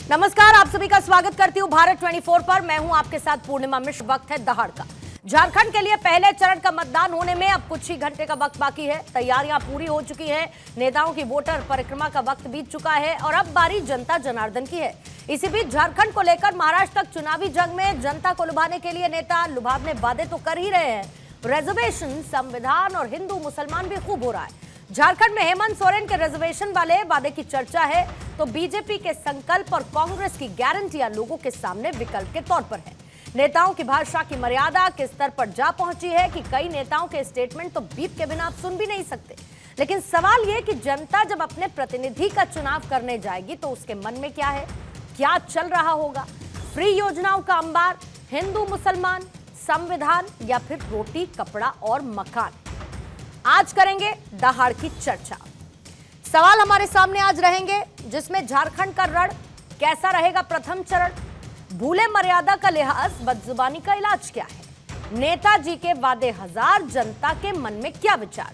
नमस्कार, आप सभी का स्वागत करती हूँ भारत 24 पर। मैं हूँ आपके साथ पूर्णिमा मिश्र। वक्त है दहाड़ का। झारखंड के लिए पहले चरण का मतदान होने में अब कुछ ही घंटे का वक्त बाकी है। तैयारियां पूरी हो चुकी हैं। नेताओं की वोटर परिक्रमा का वक्त बीत चुका है और अब बारी जनता जनार्दन की है। इसी बीच झारखंड को लेकर महाराष्ट्र तक चुनावी जंग में जनता को लुभाने के लिए नेता लुभावने वादे तो कर ही रहे हैं। रिजर्वेशन, संविधान और हिंदू मुसलमान भी खूब हो रहा है। झारखंड में हेमंत सोरेन के रिजर्वेशन वाले वादे की चर्चा है तो बीजेपी के संकल्प और कांग्रेस की गारंटियां लोगों के सामने विकल्प के तौर पर है। नेताओं की भाषा की मर्यादा किस स्तर पर जा पहुंची है कि कई नेताओं के स्टेटमेंट तो बीप के बिना आप सुन भी नहीं सकते। लेकिन सवाल यह कि जनता जब अपने प्रतिनिधि का चुनाव करने जाएगी तो उसके मन में क्या है, क्या चल रहा होगा? फ्री योजनाओं का अंबार, हिंदू मुसलमान, संविधान या फिर रोटी कपड़ा और मकान? आज करेंगे दहाड़ की चर्चा। सवाल हमारे सामने आज रहेंगे जिसमें झारखंड का रण कैसा रहेगा, प्रथम चरण, भूले मर्यादा का लिहाज, बदजुबानी का इलाज क्या है, नेताजी के वादे हजार, जनता के मन में क्या विचार,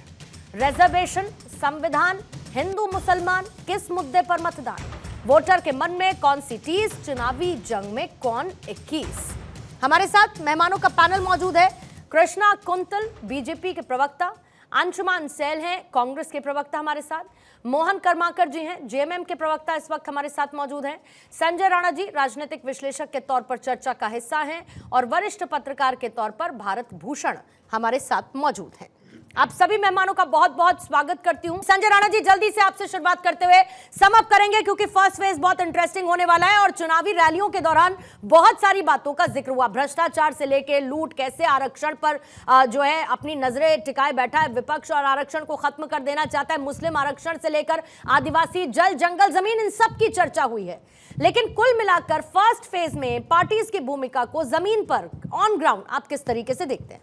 रिजर्वेशन, संविधान, हिंदू मुसलमान, किस मुद्दे पर मतदान, वोटर के मन में कौन सी चीज, चुनावी जंग में कौन 21। हमारे साथ मेहमानों का पैनल मौजूद है। कृष्णा कुंतल बीजेपी के प्रवक्ता, अंशुमान सैल हैं कांग्रेस के प्रवक्ता हमारे साथ, मोहन कर्माकर जी हैं जेएमएम के प्रवक्ता इस वक्त हमारे साथ मौजूद हैं, संजय राणा जी राजनीतिक विश्लेषक के तौर पर चर्चा का हिस्सा हैं और वरिष्ठ पत्रकार के तौर पर भारत भूषण हमारे साथ मौजूद हैं। आप सभी मेहमानों का बहुत बहुत स्वागत करती हूं। संजय राणा जी, जल्दी से आपसे शुरुआत करते हुए सम अप करेंगे क्योंकि फर्स्ट फेज बहुत इंटरेस्टिंग होने वाला है और चुनावी रैलियों के दौरान बहुत सारी बातों का जिक्र हुआ। भ्रष्टाचार से लेके लूट, कैसे आरक्षण पर जो है अपनी नजरें टिकाए बैठा है विपक्ष और आरक्षण को खत्म कर देना चाहता है, मुस्लिम आरक्षण से लेकर आदिवासी, जल, जंगल, जमीन, इन सब की चर्चा हुई है। लेकिन कुल मिलाकर फर्स्ट फेज में पार्टीज की भूमिका को जमीन पर ऑन ग्राउंड आप किस तरीके से देखते हैं?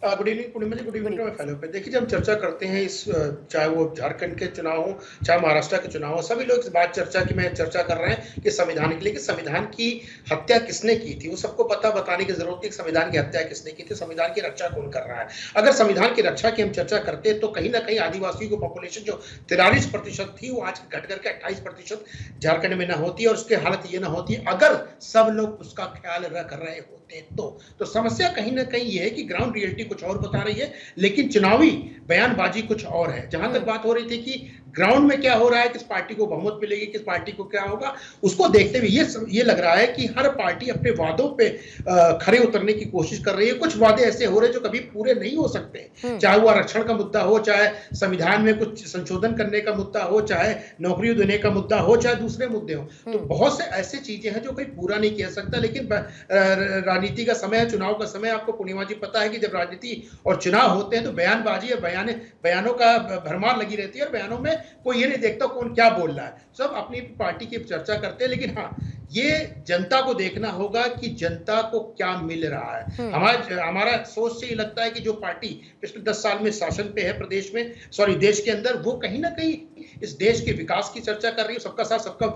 गुड इवनिंग पूर्णिमा जी, गुड इवनिंग मैं फैलो पे। देखिए, जब हम चर्चा करते हैं इस, चाहे वो झारखंड के चुनाव हो, चाहे महाराष्ट्र के चुनाव हो, सभी लोग इस बात चर्चा की में चर्चा कर रहे हैं कि संविधान के लिए, कि संविधान की हत्या किसने की थी। वो सबको बताने की जरूरत है कि संविधान की हत्या किसने की थी, संविधान की रक्षा कौन कर रहा है। अगर संविधान की रक्षा की हम चर्चा करते हैं तो कहीं ना कहीं आदिवासियों की पॉपुलेशन जो 43% थी वो आज घट करके 28% झारखंड में ना होती है और उसकी हालत ये ना होती अगर सब लोग उसका ख्याल रख रहे होते तो समस्या कहीं ना कहीं ये है कि ग्राउंड रियलिटी कुछ और बता रही है लेकिन चुनावी बयानबाजी कुछ और है। जहां तक बात हो रही थी कि ग्राउंड में क्या हो रहा है, किस पार्टी को बहुमत मिलेगी, किस पार्टी को क्या होगा, उसको देखते हुए ये लग रहा है कि हर पार्टी अपने वादों पे खरे उतरने की कोशिश कर रही है। कुछ वादे ऐसे हो रहे हैं जो कभी पूरे नहीं हो सकते, चाहे वो आरक्षण का मुद्दा हो, चाहे संविधान में कुछ संशोधन करने का मुद्दा हो, चाहे नौकरी देने का मुद्दा हो, चाहे दूसरे मुद्दे हो। तो बहुत से ऐसी चीजें हैं जो कोई पूरा नहीं किया सकता। लेकिन राजनीति का समय है, चुनाव का समय, आपको पूर्णिमा जी पता है कि जब राजनीति और चुनाव होते हैं तो बयानबाजी और बयानों का भरमार लगी रहती है और बयानों में कोई ये नहीं देखता कौन क्या बोल रहा है, सब अपनी पार्टी की चर्चा करते हैं। लेकिन हाँ, ये जनता को देखना होगा कि जनता को क्या मिल रहा है। हमारा सोच से ये लगता है कि जो पार्टी पिछले 10 साल में शासन पे है प्रदेश में, देश के अंदर, वो कहीं ना कहीं इस देश के विकास की चर्चा कर रही है, सबका साथ सबका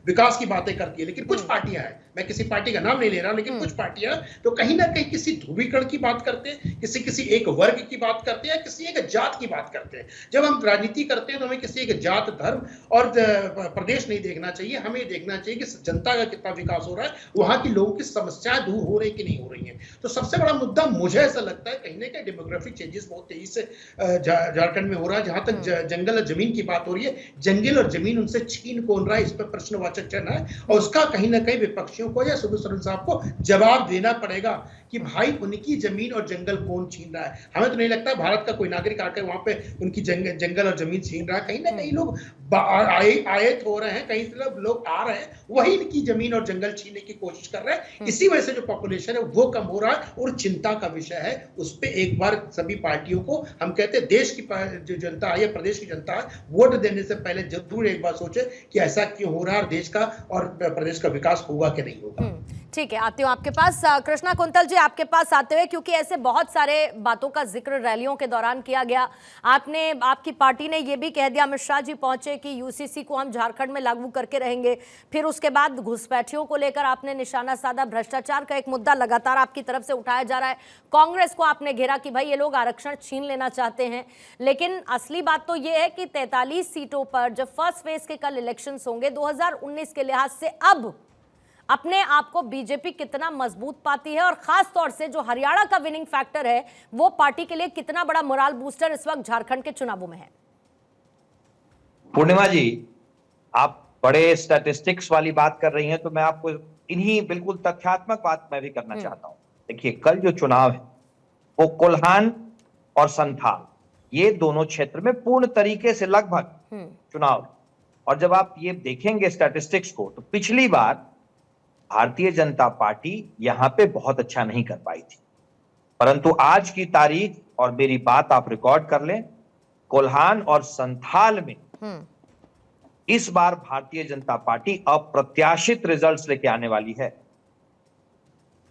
विकास की बातें करती है। लेकिन कुछ पार्टियां हैं, मैं किसी पार्टी का नाम नहीं ले रहा, लेकिन कुछ पार्टियां तो कहीं ना कहीं किसी ध्रुवीकरण की बात करते हैं, किसी एक वर्ग की बात करते हैं, किसी एक जात की बात करते हैं। जब हम राजनीति करते हैं तो हमें किसी एक जात, धर्म और प्रदेश नहीं देखना चाहिए, हमें देखना चाहिए कि जनता का कितना विकास हो रहा है, वहां की लोगों की समस्याएं दूर हो रही कि नहीं हो रही हैं। तो सबसे बड़ा मुद्दा मुझे ऐसा लगता है कहीं ना कहीं डेमोग्राफिक चेंजेस बहुत तेजी से झारखंड में हो रहा है। जहां तक जंगल और जमीन की बात हो रही है, जंगल और जमीन उनसे छीन कौन रहा है, इस पर प्रश्नवाचक चिन्ह है और उसका कहीं ना कहीं विपक्षियों को या सुब्रत सरन साहब को जवाब देना पड़ेगा कि भाई उनकी जमीन और जंगल कौन छीन रहा है। हमें तो नहीं लगता भारत का कोई नागरिक आकर वहां पे उनकी जंगल और जमीन छीन रहा है। कहीं ना कहीं लोग आयत हो रहे हैं, कहीं से लोग आ रहे हैं, वही इनकी जमीन और जंगल छीनने की कोशिश कर रहे हैं। इसी वजह से जो पॉपुलेशन है वो कम हो रहा है और चिंता का विषय है। उस पर एक बार सभी पार्टियों को, हम कहते हैं देश की जो जनता है या प्रदेश की जनता है, वोट देने से पहले जरूर एक बार सोचे कि ऐसा क्यों हो रहा है और देश का और प्रदेश का विकास होगा कि नहीं होगा। ठीक है, आती हूँ आपके पास। कृष्णा कुंतल जी, आपके पास आते हुए, क्योंकि ऐसे बहुत सारे बातों का जिक्र रैलियों के दौरान किया गया। आपकी पार्टी ने ये भी कह दिया, अमित शाह जी पहुंचे कि यूसीसी को हम झारखंड में लागू करके रहेंगे। फिर उसके बाद घुसपैठियों को लेकर आपने निशाना साधा। भ्रष्टाचार का एक मुद्दा लगातार आपकी तरफ से उठाया जा रहा है। कांग्रेस को आपने घेरा कि भाई ये लोग आरक्षण छीन लेना चाहते हैं। लेकिन असली बात तो ये है कि 43 सीटों पर जब फर्स्ट फेज के कल इलेक्शन होंगे 2019 के लिहाज से अब अपने आप को बीजेपी कितना मजबूत पाती है, और खास तौर से जो हरियाणा का विनिंग फैक्टर है वो पार्टी के लिए कितना बड़ा मोरल बूस्टर इस वक्त झारखंड के चुनावों में है? पूर्णिमा जी, आप बड़े स्टैटिस्टिक्स वाली बात कर रही हैं, तो मैं आपको इन्हीं बिल्कुल तथ्यात्मक बात मैं भी करना चाहता हूं। देखिए, कल जो चुनाव है वो कोल्हान और संथाल, ये दोनों क्षेत्र में पूर्ण तरीके से लगभग चुनाव। और जब आप ये देखेंगे स्टैटिस्टिक्स को, तो पिछली बार भारतीय जनता पार्टी यहां पे बहुत अच्छा नहीं कर पाई थी, परंतु आज की तारीख, और मेरी बात आप रिकॉर्ड कर लें, कोल्हान और संथाल में इस बार भारतीय जनता पार्टी अप्रत्याशित रिजल्ट्स लेके आने वाली है।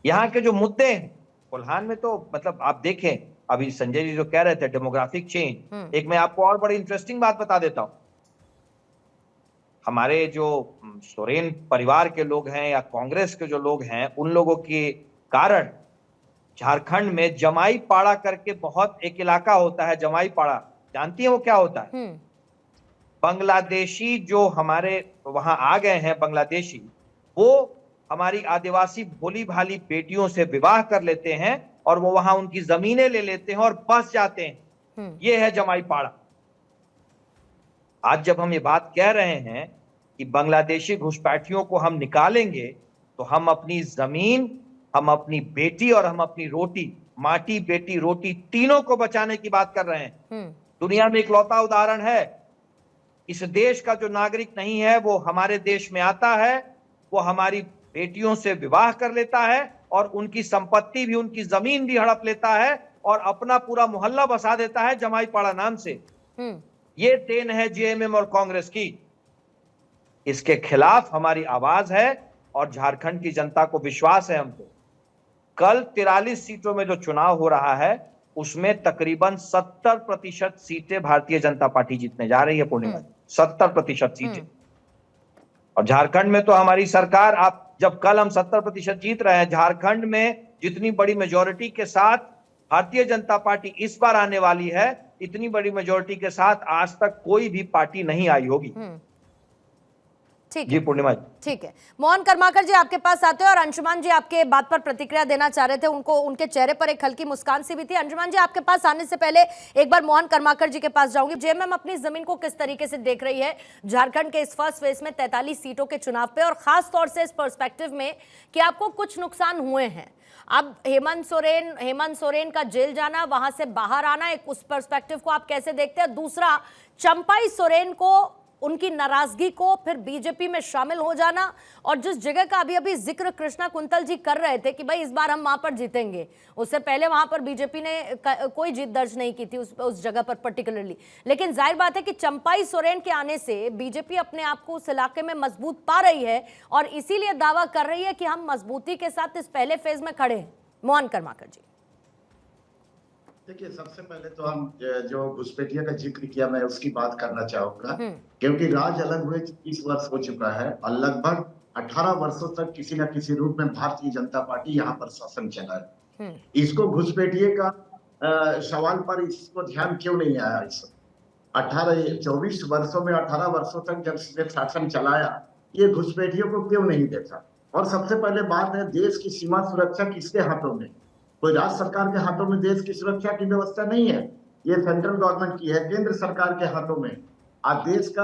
यहां के जो मुद्दे हैं कोल्हान में, तो मतलब आप देखें, अभी संजय जी जो कह रहे थे डेमोग्राफिक चेंज, एक मैं आपको और बड़ी इंटरेस्टिंग बात बता देता हूं। हमारे जो सोरेन परिवार के लोग हैं या कांग्रेस के जो लोग हैं, उन लोगों के कारण झारखंड में जमाई पाड़ा करके बहुत एक इलाका होता है। जमाई पाड़ा जानती है वो क्या होता है? बांग्लादेशी जो हमारे वहां आ गए हैं, बांग्लादेशी, वो हमारी आदिवासी भोली भाली बेटियों से विवाह कर लेते हैं और वो वहां उनकी जमीनें ले लेते हैं और बस जाते हैं। ये है जमाई पाड़ा। आज जब हम ये बात कह रहे हैं कि बांग्लादेशी घुसपैठियों को हम निकालेंगे, तो हम अपनी जमीन, हम अपनी बेटी और हम अपनी रोटी, माटी बेटी रोटी, तीनों को बचाने की बात कर रहे हैं। दुनिया में इकलौता उदाहरण है, इस देश का जो नागरिक नहीं है वो हमारे देश में आता है, वो हमारी बेटियों से विवाह कर लेता है और उनकी संपत्ति भी, उनकी जमीन भी हड़प लेता है और अपना पूरा मोहल्ला बसा देता है जमाई पाड़ा नाम से। ये देन है जेएमएम और कांग्रेस की। इसके खिलाफ हमारी आवाज है और झारखंड की जनता को विश्वास है हमको। कल 43 सीटों में जो चुनाव हो रहा है उसमें तकरीबन 70% सीटें भारतीय जनता पार्टी जीतने जा रही है। पूर्णिमा, 70% सीटें। और झारखंड में तो हमारी सरकार, आप जब कल हम 70% जीत रहे हैं, झारखंड में जितनी बड़ी मेजोरिटी के साथ भारतीय जनता पार्टी इस बार आने वाली है, इतनी बड़ी मेजोरिटी के साथ आज तक कोई भी पार्टी नहीं आई होगी। ठीक जी पूर्णिमा, ठीक है। मोहन कर्माकर जी आपके पास आते हैं, और अंशुमान जी आपके बात पर प्रतिक्रिया देना चाह रहे थे। उनके चेहरे पर एक हल्की मुस्कान सी भी थी। अंशुमान जी, आपके पास आने से पहले एक बार मोहन कर्माकर जी के पास जाऊंगी। जेएमएम अपनी जमीन को किस तरीके से देख रही है झारखंड के इस फर्स्ट फेज में 43 सीटों के चुनाव पे, और खास तौर से इस पर्सपेक्टिव में कि आपको कुछ नुकसान हुए हैं। अब हेमंत सोरेन का जेल जाना, वहां से बाहर आना, एक उस पर्सपेक्टिव को आप कैसे देखते हैं? दूसरा, चंपाई सोरेन को, उनकी नाराजगी को, फिर बीजेपी में शामिल हो जाना, और जिस जगह का अभी अभी जिक्र कृष्णा कुंतल जी कर रहे थे कि भाई इस बार हम वहां पर जीतेंगे, उससे पहले वहां पर बीजेपी ने कोई जीत दर्ज नहीं की थी उस जगह पर पर्टिकुलरली। लेकिन जाहिर बात है कि चंपाई सोरेन के आने से बीजेपी अपने आप को उस इलाके में मजबूत पा रही है, और इसीलिए दावा कर रही है कि हम मजबूती के साथ इस पहले फेज में खड़े हैं। मोहन कर्माकर जी, देखिए, सबसे पहले तो हम जो घुसपैठिया का जिक्र किया, मैं उसकी बात करना चाहूंगा, क्योंकि राज अलग हुए 30 वर्ष हो चुका है और लगभग 18 वर्षों तक किसी न किसी रूप में भारतीय जनता पार्टी यहाँ पर शासन चला है। इसको घुसपैठिए का सवाल पर इसको ध्यान क्यों नहीं आया? इस 24 वर्षों में 18 वर्षों तक जब इसने शासन चलाया, ये घुसपैठियों को क्यों नहीं देखा? और सबसे पहले बात है, देश की सीमा सुरक्षा किसके हाथों में? कोई राज्य सरकार के हाथों में देश की सुरक्षा की व्यवस्था नहीं है, ये सेंट्रल गवर्नमेंट की है, केंद्र सरकार के हाथों में। आज देश का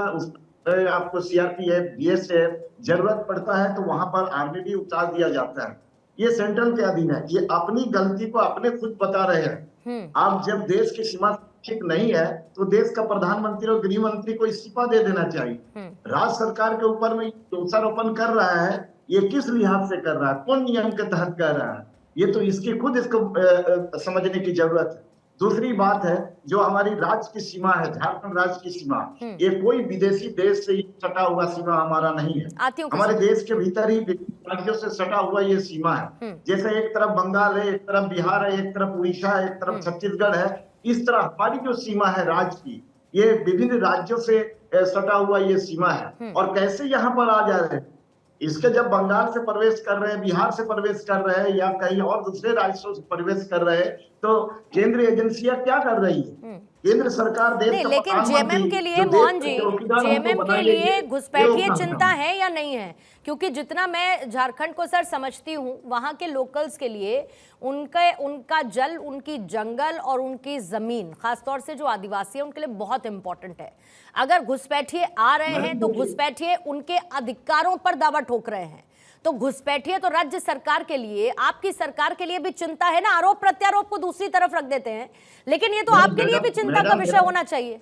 आपको सीआरपीएफ, बीएसएफ जरूरत पड़ता है तो वहां पर आर्मी भी उतार दिया जाता है। ये सेंट्रल के अधीन है। ये अपनी गलती को अपने खुद बता रहे हैं। आप जब देश की सीमा ठीक नहीं है तो देश का प्रधानमंत्री और गृह मंत्री को इस्तीफा दे देना चाहिए। राज्य सरकार के ऊपर में दोषारोपण कर रहा है, ये किस लिहाज से कर रहा है, कौन नियम के तहत कर रहा है? ये तो इसको समझने की जरूरत है। दूसरी बात है जो हमारी राज्य की सीमा है, झारखंड राज्य की सीमा, ये कोई विदेशी देश से सटा हुआ सीमा हमारा नहीं है। आती हूँ हमारे देश के भीतर ही राज्यों से सटा हुआ ये सीमा है। जैसे एक तरफ बंगाल है, एक तरफ बिहार है, एक तरफ उड़ीसा है, एक तरफ छत्तीसगढ़ है। इस तरह हमारी जो सीमा है राज्य की, ये विभिन्न राज्यों से सटा हुआ ये सीमा है। और कैसे यहाँ पर आ जा रहे हैं, इसके जब बंगाल से प्रवेश कर रहे हैं, बिहार से प्रवेश कर रहे हैं या कहीं और दूसरे राज्यों से प्रवेश कर रहे हैं, तो केंद्रीय एजेंसियां क्या कर रही है? केंद्र सरकार देश नहीं, का लेकिन जेएमएम के लिए मोहन जी, जेएमएम के लिए घुसपैठिए चिंता है या नहीं है? क्योंकि जितना मैं झारखंड को सर समझती हूँ, वहाँ के लोकल्स के लिए उनका जल, उनकी जंगल और उनकी जमीन, खासतौर से जो आदिवासी है उनके लिए बहुत इंपॉर्टेंट है। अगर घुसपैठिए आ रहे हैं तो घुसपैठिए उनके अधिकारों पर दावा ठोक रहे हैं, तो घुसपैठिए तो राज्य सरकार के लिए, आपकी सरकार के लिए भी चिंता है ना। आरोप प्रत्यारोप को दूसरी तरफ रख देते हैं, लेकिन ये तो आपके लिए भी चिंता का विषय होना चाहिए।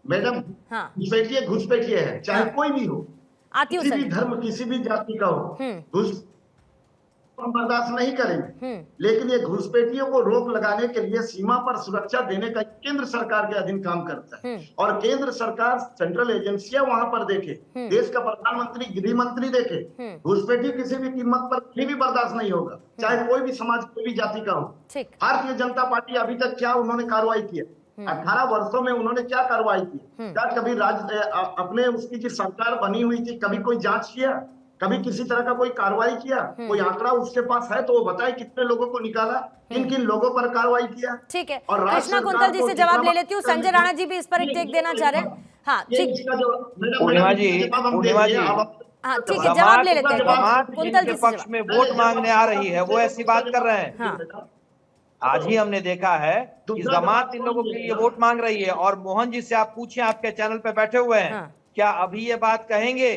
मैडम, हाँ, घुसपैठिए है, चाहे कोई भी हो, आती हूँ किसी भी सर। धर्म, किसी भी जाति का हो, घुस हम बर्दाश्त नहीं करेंगे। लेकिन ये घुसपैठियों को रोक लगाने के लिए सीमा पर सुरक्षा देने का केंद्र सरकार के अधीन काम करता है। और केंद्र सरकार, सेंट्रल एजेंसियां वहां पर देखे, देश का प्रधानमंत्री, गृह मंत्री देखे, घुसपैठी किसी भी कीमत पर कहीं भी बर्दाश्त नहीं होगा, चाहे कोई भी समाज, कोई भी जाति का हो। भारतीय जनता पार्टी अभी तक क्या उन्होंने कार्रवाई की? 18 वर्षों में उन्होंने क्या कार्रवाई की? क्या कभी राज्य अपने उसकी जो सरकार बनी हुई थी, कभी कोई जांच किया? कभी किसी तरह का कोई कार्रवाई किया? कोई आंकड़ा उसके पास है तो वो बताए कितने लोगों को निकाला, किन किन लोगों पर कार्रवाई किया? ठीक है, और कृष्णा कुंतल जी से जवाब ले लेती हूँ। संजय राणा जी भी इस पर एक टेक देना चाह रहे हैं। हाँ ठीक, पूर्णिमा जी, हाँ ठीक है, जवाब ले लेते हैं। कुंतल जी के पक्ष में वोट मांगने आ रही है, वो ऐसी बात कर रहे हैं। आज ही हमने देखा है कि जमात इन लोगों के लिए वोट मांग रही है। और मोहन जी से आप पूछें, आपके चैनल पे बैठे हुए हैं, क्या अभी ये बात कहेंगे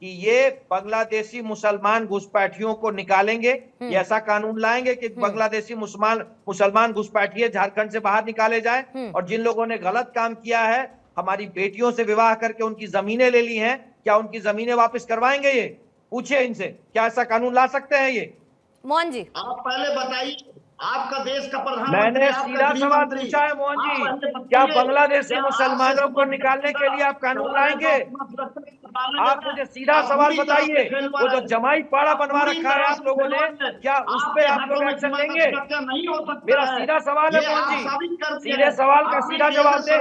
कि ये बांग्लादेशी मुसलमान घुसपैठियों को निकालेंगे, ये ऐसा कानून लाएंगे कि बांग्लादेशी मुसलमान घुसपैठिए झारखंड से बाहर निकाले जाए? और जिन लोगों ने गलत काम किया है, हमारी बेटियों से विवाह करके उनकी जमीनें ले ली हैं, क्या उनकी जमीनें वापस करवाएंगे? ये पूछिए इनसे, क्या ऐसा कानून ला सकते हैं ये? मोहन जी, आप पहले बताइए, आपका देश का प्रधानमंत्री, मैंने सीधा सवाल पूछा है मोहन जी, क्या बांग्लादेशी मुसलमानों को निकालने के लिए आप कानून लाएंगे? आप मुझे सीधा सवाल बताइए, वो जो जमाई पाड़ा बनवा रखा है आप लोगों ने, क्या उस पे आप लोग एक्शन लेंगे? मेरा सीधा सवाल है मोहन जी, सीधे सवाल का सीधा जवाब दे,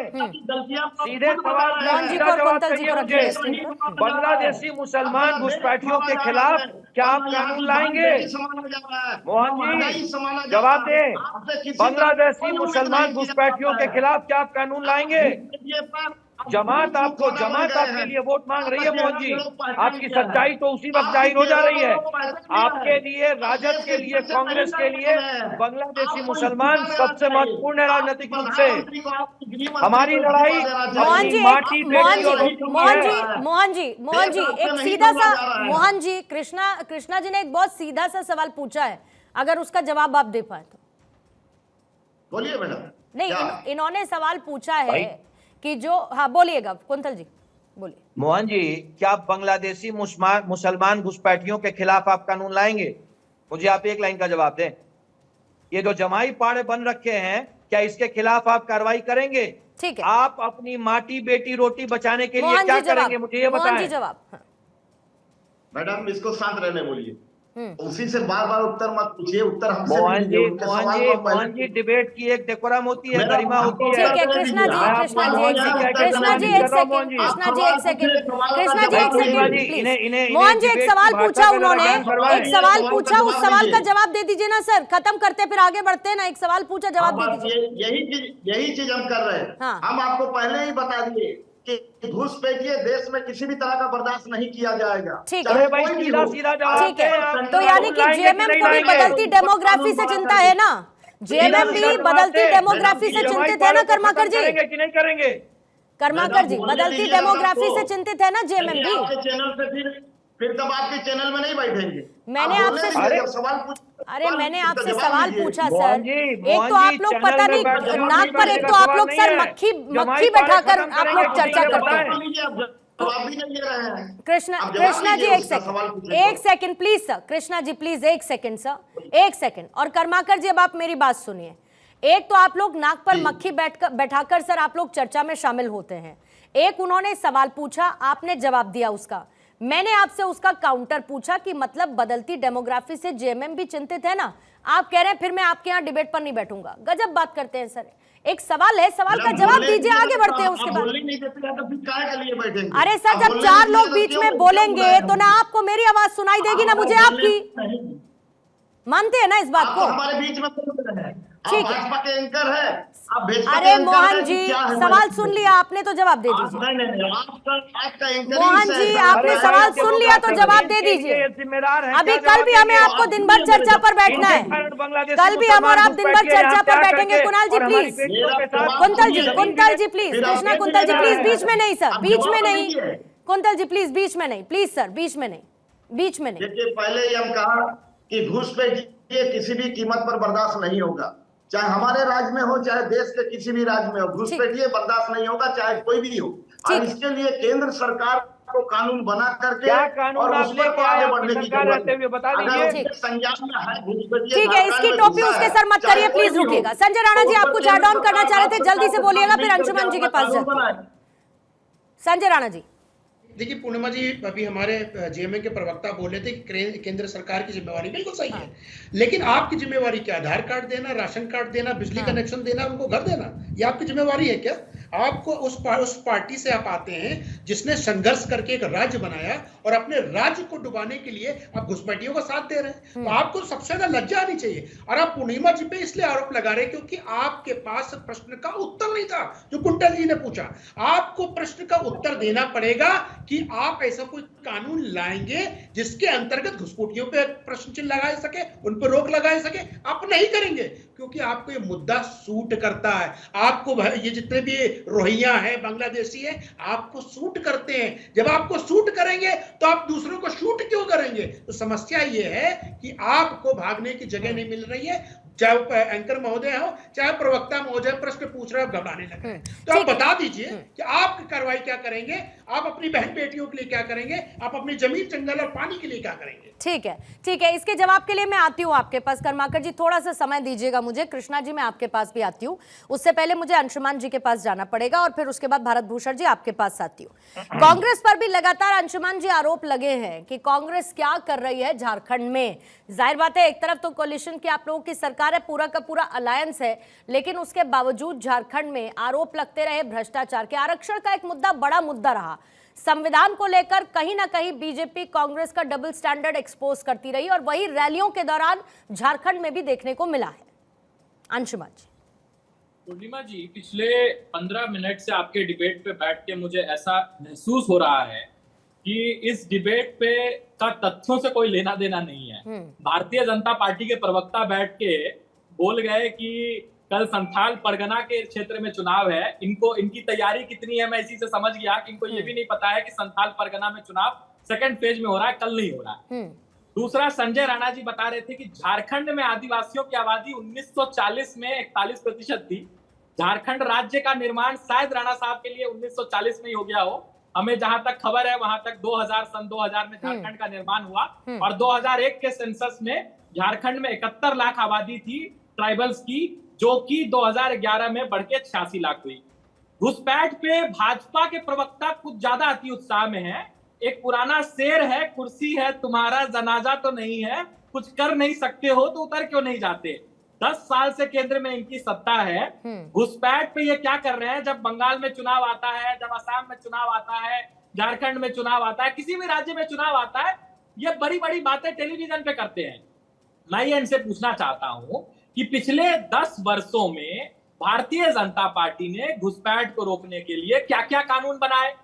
सीधे सवाल का सीधा जवाब चाहिए मुझे। बांग्लादेशी मुसलमान घुसपैठियों के खिलाफ क्या आप कानून लाएंगे? मोहन जी जवाब दे, बांग्लादेशी मुसलमान घुसपैठियों के खिलाफ क्या आप कानून लाएंगे? जमात आपके लिए वोट मांग रही है मोहन जी, आपकी सच्चाई तो उसी वक्त जाहिर हो जा रही है। आपके लिए, राजद के लिए, कांग्रेस के लिए बांग्लादेशी मुसलमान सबसे महत्वपूर्ण है राजनीतिक रूप से। हमारी लड़ाई मोहन जी एक सीधा सा, मोहन जी, कृष्णा जी ने एक बहुत सीधा सा सवाल पूछा है, अगर उसका जवाब आप दे पाए तो बोलिए मैडम। नहीं, इन्होंने सवाल पूछा है कि जो, हाँ बोलिएगा कुंतल जी, बोलिए। मोहन जी, क्या बांग्लादेशी मुसलमान घुसपैठियों के खिलाफ आप कानून लाएंगे? मुझे आप एक लाइन का जवाब दें। ये जो जमाई पाड़े बन रखे हैं, क्या इसके खिलाफ आप कार्रवाई करेंगे? ठीक है, आप अपनी माटी बेटी रोटी बचाने के लिए क्या करेंगे, मुझे ये बताएं। मोहन जी जवाब। मैडम इसको शांत रहने बोलिए, उसी से बार बार उत्तर मत पूछिए, उत्तर हमसे मोहन जी डिबेट की एक डेकोरम होती है, गरिमा होती है। ठीक है कृष्णा जी एक सेकंड, मोहन जी एक सवाल पूछा उन्होंने, एक सवाल पूछा, उस सवाल का जवाब दे दीजिए ना सर, खत्म करते फिर आगे बढ़ते हैं ना। एक सवाल पूछा, जवाब दे दीजिए। यही चीज हम कर रहे हैं। हम आपको पहले ही बता दिए कि घुसपैठिए देश में किसी भी तरह का बर्दाश्त नहीं किया जाएगा। ठीक है, ठीक है, तो यानी कि जेएमएम को भी बदलती डेमोग्राफी से चिंता है ना? जेएमएम भी बदलती डेमोग्राफी से चिंतित है ना कर्माकर जी? कि नहीं करेंगे? कर्माकर जी, बदलती डेमोग्राफी से चिंतित है ना जेएमएम भी? चैनल से फिर तब आपके चैनल में नहीं बैठेंगे। मैंने आपसे सवाल पूछा सर, एक तो आप लोग पता नहीं नाक पर, एक तो आप लोग सर मक्खी बैठाकर आप लोग चर्चा करते हैं। कृष्णा जी एक second please sir, Krishna ji please एक सेकंड सर, एक सेकंड। और कर्माकर जी अब आप मेरी बात सुनिए, एक तो आप लोग नाक पर मक्खी बैठाकर सर आप लोग चर्चा में शामिल होते हैं। एक उन्होंने सवाल पूछा, आपने जवाब दिया उसका, मैंने आपसे उसका काउंटर पूछा कि मतलब बदलती डेमोग्राफी से जेएमएम भी चिंतित है ना। आप कह रहे हैं फिर मैं आपके यहाँ डिबेट पर नहीं बैठूंगा। गजब बात करते हैं सर। एक सवाल है, सवाल का जवाब दीजिए, आगे बढ़ते हैं उसके बाद। अरे सर जब 4 लोग बीच में बोलेंगे तो ना आपको मेरी आवाज सुनाई देगी ना मुझे आपकी। मानते हैं ना इस बात को? हमारे बीच में ठीक है। भाजपा के एंकर है। अरे मोहन जी सवाल सुन लिया आपने तो जवाब दे दीजिए। मोहन जी आपने सवाल सुन लिया तो जवाब दे दीजिए। अभी कल भी हमें आपको दिन भर चर्चा पर बैठना है। कल भी हम और आप दिन भर चर्चा पर बैठेंगे। Kunal ji please, Kuntal ji please, Krishna Kuntal ji please, बीच में नहीं सर, बीच में नहीं। कुंतल जी प्लीज बीच में नहीं, प्लीज सर बीच में नहीं, बीच में नहीं। देखिए पहले ही हम कहा कि घुसपैठिए किसी भी कीमत पर बर्दाश्त नहीं होगा, चाहे हमारे राज्य में हो चाहे देश के किसी भी राज्य में हो। घुसपैठिए बर्दाश्त नहीं होगा चाहे कोई भी हो। और इसके लिए केंद्र सरकार को कानून बना करके और उस पर आगे बढ़ने की जरूरत है। संज्ञान में है घुसपैठिए। ठीक है, इसकी टोपी उसके सर मत करिए प्लीज, रुकिएगा। संजय राणा जी आप कुछ ऐड ऑन करना चाह रहे थे, जल्दी से बोलिएगा फिर अंशुमन जी के पास जाते हैं। संजय राणा जी। देखिए पूर्णिमा जी, अभी हमारे जेएमएम के प्रवक्ता बोले थे कि केंद्र सरकार की जिम्मेवारी बिल्कुल सही है, लेकिन आपकी जिम्मेवारी क्या? आधार कार्ड देना, राशन कार्ड देना, बिजली कनेक्शन देना, उनको घर देना, ये आपकी जिम्मेवारी है क्या? आपको उस पार्टी से आप आते हैं जिसने संघर्ष करके एक राज्य बनाया और अपने राज्य को डुबाने के लिए आप घुसपैठियों का साथ दे रहे हैं। तो आपको सबसे ज्यादा लज्जा आनी चाहिए। और आप पूर्णिमा जी पे इसलिए आरोप लगा रहे हैं क्योंकि आपके पास प्रश्न का उत्तर नहीं था जो कुंतल जी ने पूछा। आपको प्रश्न का उत्तर देना पड़ेगा कि आप ऐसा कोई कानून लाएंगे जिसके अंतर्गत घुसपैठियों पे प्रश्न चिन्ह लगाए सके, उन पर रोक लगाए सके। आप नहीं करेंगे क्योंकि आपको ये मुद्दा सूट करता है। आपको ये जितने भी रोहिंग्या है, बांग्लादेशी है, आपको सूट करते हैं। जब आपको सूट करेंगे तो आप दूसरों को शूट क्यों करेंगे? तो समस्या ये है कि आपको भागने की जगह नहीं मिल रही है। चाहे एंकर महोदय हो चाहे प्रवक्ता महोदय प्रश्न पूछ रहे हो, घबराने लगे। तो आप बता दीजिए कि आप कार्रवाई क्या करेंगे, आप अपनी बहन बेटियों के लिए क्या करेंगे, आप अपनी जमीन जंगल और पानी के लिए क्या करेंगे? ठीक है, ठीक है, इसके जवाब के लिए मैं आती हूँ आपके पास। कर्माकर जी थोड़ा सा समय दीजिएगा मुझे। कृष्णा जी मैं आपके पास भी आती हूँ, उससे पहले मुझे अंशुमान जी के पास जाना पड़ेगा और फिर उसके बाद भारत भूषण जी आपके पास आती हूँ। कांग्रेस पर भी लगातार अंशुमान जी आरोप लगे हैं कि कांग्रेस क्या कर रही है झारखंड में। जाहिर बात है एक तरफ तो कोलिशन की आप लोगों की सरकार है, पूरा का पूरा अलायंस है, लेकिन उसके बावजूद झारखंड में आरोप लगते रहे भ्रष्टाचार के। आरक्षण का एक मुद्दा बड़ा मुद्दा रहा। संविधान को लेकर कहीं ना कहीं बीजेपी कांग्रेस का डबल स्टैंडर्ड एक्सपोज करती रही और वही रैलियों के दौरान झारखंड में भी देखने को मिला है। अंशुमान जी। पूर्णिमा जी, पिछले 15 मिनट से आपके डिबेट पे बैठ के मुझे ऐसा महसूस हो रहा है कि इस डिबेट पे का तथ्यों से कोई लेना देना नहीं है। भारतीय जनता पार्टी के प्रवक्ता बैठ के बोल गए कि कल संथाल परगना के क्षेत्र में चुनाव है, इनको इनकी तैयारी कितनी है मैं इसी से समझ गया कि इनको ये भी नहीं पता है कि संथाल परगना में चुनाव सेकंड फेज में हो रहा है, कल नहीं हो रहा है। दूसरा, संजय राणा जी बता रहे थे कि झारखंड में आदिवासियों की आबादी 1940 में 41% थी। झारखंड राज्य का निर्माण शायद राणा साहब के लिए 1940 में ही हो गया हो। हमें जहां तक खबर है वहां तक 2000 में झारखंड का निर्माण हुआ और 2001 के सेंसस में झारखंड में 71 लाख आबादी थी ट्राइबल्स की, जो कि 2011 में बढ़ के 86 लाख हुई। घुसपैठ पे भाजपा के प्रवक्ता कुछ ज्यादा अति उत्साह में है। एक पुराना शेर है, कुर्सी है तुम्हारा जनाजा तो नहीं है, कुछ कर नहीं सकते हो तो उतर क्यों नहीं जाते। 10 साल से केंद्र में इनकी सत्ता है। घुसपैठ पे ये क्या कर रहे हैं? जब बंगाल में चुनाव आता है, जब असम में चुनाव आता है, झारखंड में चुनाव आता है, किसी भी राज्य में चुनाव आता है, ये बड़ी बड़ी बातें टेलीविजन पे करते हैं। मैं ये इनसे पूछना चाहता हूं कि पिछले 10 वर्षों में भारतीय जनता पार्टी ने घुसपैठ को रोकने के लिए क्या क्या कानून बनाए।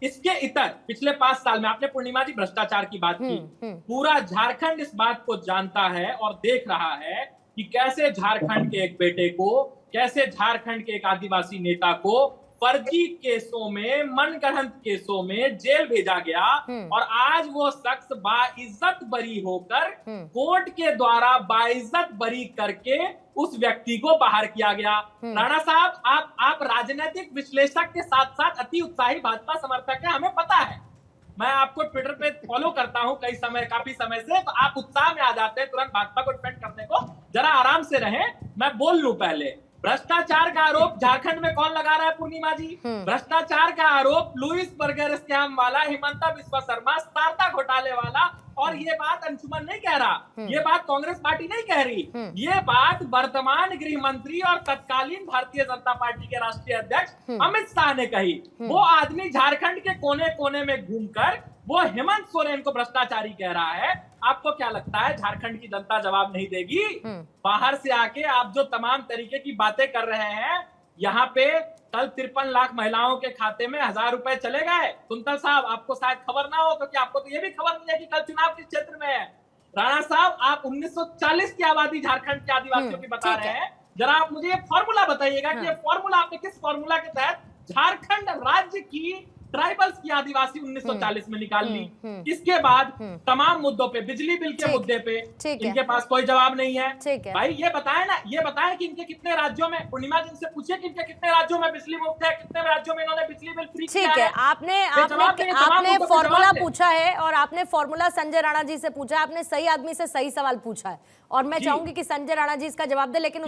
इसके इतर पिछले 5 साल में, आपने पूर्णिमा जी भ्रष्टाचार की बात की, पूरा झारखंड इस बात को जानता है और देख रहा है कि कैसे झारखंड के एक बेटे को, कैसे झारखंड के एक आदिवासी नेता को फर्जी केसों में, मनगढ़ंत केसों में जेल भेजा गया और आज वो शख्स बाइज्जत बरी होकर कोर्ट के द्वारा बाइज्जत बरी करके उस व्यक्ति को बाहर किया गया। राणा साहब, आप राजनीतिक विश्लेषक के साथ साथ अति उत्साही भाजपा समर्थक है, हमें पता है। मैं आपको ट्विटर पे फॉलो करता हूं काफी समय से, तो आप उत्साह में आ जाते हैं तुरंत भाजपा को डिफेंड करने को। जरा आराम से रहें। मैं बोल लूं पहले। भ्रष्टाचार का आरोप झारखंड में कौन लगा रहा है पूर्णिमा जी? भ्रष्टाचार का आरोप लुइस बर्गर स्कैम वाला, हिमंता बिस्वा शर्मा, सारदा घोटाले वाला। और ये बात अंशुमन नहीं कह रहा, ये बात कांग्रेस पार्टी नहीं कह रही, ये बात वर्तमान गृह मंत्री और तत्कालीन भारतीय जनता पार्टी के राष्ट्रीय अध्यक्ष अमित शाह ने कही। वो आदमी झारखंड के कोने कोने में घूमकर वो हेमंत सोरेन को भ्रष्टाचारी कह रहा है। आपको क्या लगता है झारखंड की जनता जवाब नहीं देगी? बाहर से आके आप जो तमाम तरीके की बातें कर रहे हैं, यहाँ पे कल 53 लाख महिलाओं के खाते में 1000 रुपए चले गए। कुंतल साहब, आपको शायद खबर ना हो, क्योंकि आपको तो ये भी खबर नहीं है कि कल चुनाव किस क्षेत्र में है। राणा साहब, आप 1940 की आबादी झारखंड के आदिवासियों की बता रहे हैं। जरा आप मुझे ये फॉर्मूला बताइएगा कि ये फॉर्मूला आपने किस फॉर्मूला के तहत झारखंड राज्य की ट्राइबल्स की आदिवासी 1940 में निकाल ली। इसके बाद तमाम मुद्दों पे, बिजली बिल के मुद्दे पे इनके पास कोई जवाब नहीं है। भाई ये बताएं ना, ये बताएं कि इनके कितने राज्यों में, पूर्णिमा जी से पूछिए कि इनके कितने राज्यों में बिजली मुफ्त है, कितने राज्यों में इन्होंने बिजली बिल फ्री किया है। ठीक है, आपने फॉर्मूला पूछा है और आपने फॉर्मूला संजय राणा जी से पूछा है। आपने सही आदमी से सही सवाल पूछा है और मैं चाहूंगी कि संजय राणा जी इसका जवाब दे, लेकिन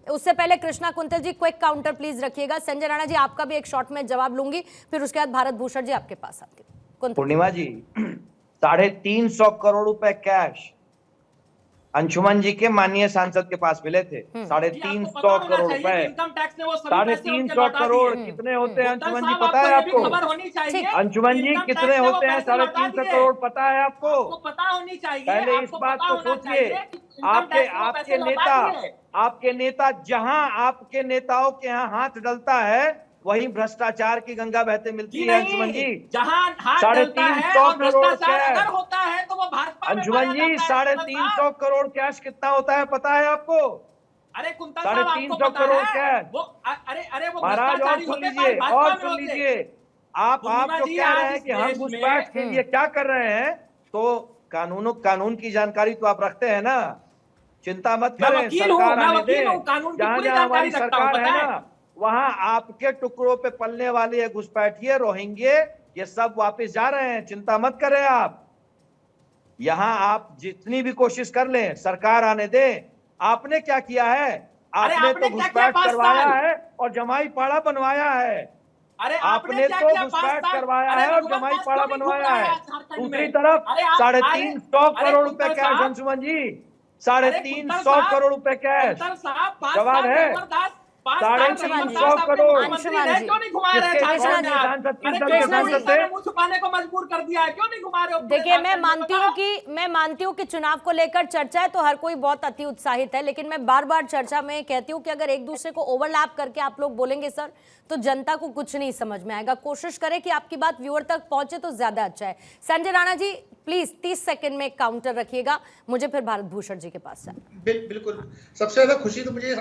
उससे पहले Krishna Kuntal ji quick counter please रखिएगा। संजय राणा जी, आपका भी एक शॉर्ट में जवाब लूंगी, फिर उसके बाद भारत भूषण जी आपके पास आते। पूर्णिमा जी, 350 करोड़ रुपए कैश अंशुमन जी के माननीय सांसद के पास मिले थे। 350 करोड़ रुपए, 350 करोड़ कितने होते हैं अंशुमन जी पता है आपको? अंशुमन जी कितने होते हैं 350 करोड़ पता है आपको? पता होनी चाहिए। पहले इस बात को सोचिए। आपके नेता जहां आपके नेताओं के यहाँ हाथ डलता है वही भ्रष्टाचार की गंगा बहते मिलती है अंशुमन जी। जहां 350 करोड़ कैश होता है तो वो भाजपा अंशुमन जी 350 करोड़ कैश कितना होता है पता है आपको? अरे कुंतल 350 करोड़ कैश। वो महाराज और सुन लीजिए, और सुन लीजिए। आप जो कह रहे हैं कि हम घुसपैठ के लिए क्या कर रहे हैं, तो कानून की जानकारी तो आप रखते हैं ना। चिंता मत करें, सरकार आने दें। जहां जहां हमारी सरकार है ना, वहां आपके टुकड़ों पे पलने वाले घुसपैठिए, रोहिंग्ये, ये सब वापस जा रहे हैं। चिंता मत करें आप। यहां आप जितनी भी कोशिश कर लें, सरकार आने दें। आपने क्या किया है? आपने तो घुसपैठ करवाया है और जमाई पाड़ा बनवाया है। आपने तो घुसपैठ करवाया है और जमाई पाड़ा बनवाया है। दूसरी तरफ 350 करोड़ रुपए कैश अंशुमन जी, 350 करोड़ रुपए कैश। जवाब है 350 करोड़। छुपाने को मजबूर कर दिया है, क्यों नहीं घुमा रहे हो? देखिए, मैं मानती हूँ कि चुनाव को लेकर चर्चा है तो हर कोई बहुत अति उत्साहित है, लेकिन मैं बार बार चर्चा में कहती हूँ कि अगर एक दूसरे को ओवरलैप करके आप लोग बोलेंगे सर, तो जनता को कुछ नहीं समझ में आएगा। कोशिश करें कि आपकी बात व्यूअर तक पहुंचे तो ज्यादा अच्छा है। संजय राणा जी प्लीज 30 सेकंड में काउंटर रखिएगा, मुझे फिर भारत भूषण जी के पास जाना। बिल्कुल। सबसे ज्यादा खुशी तो मुझे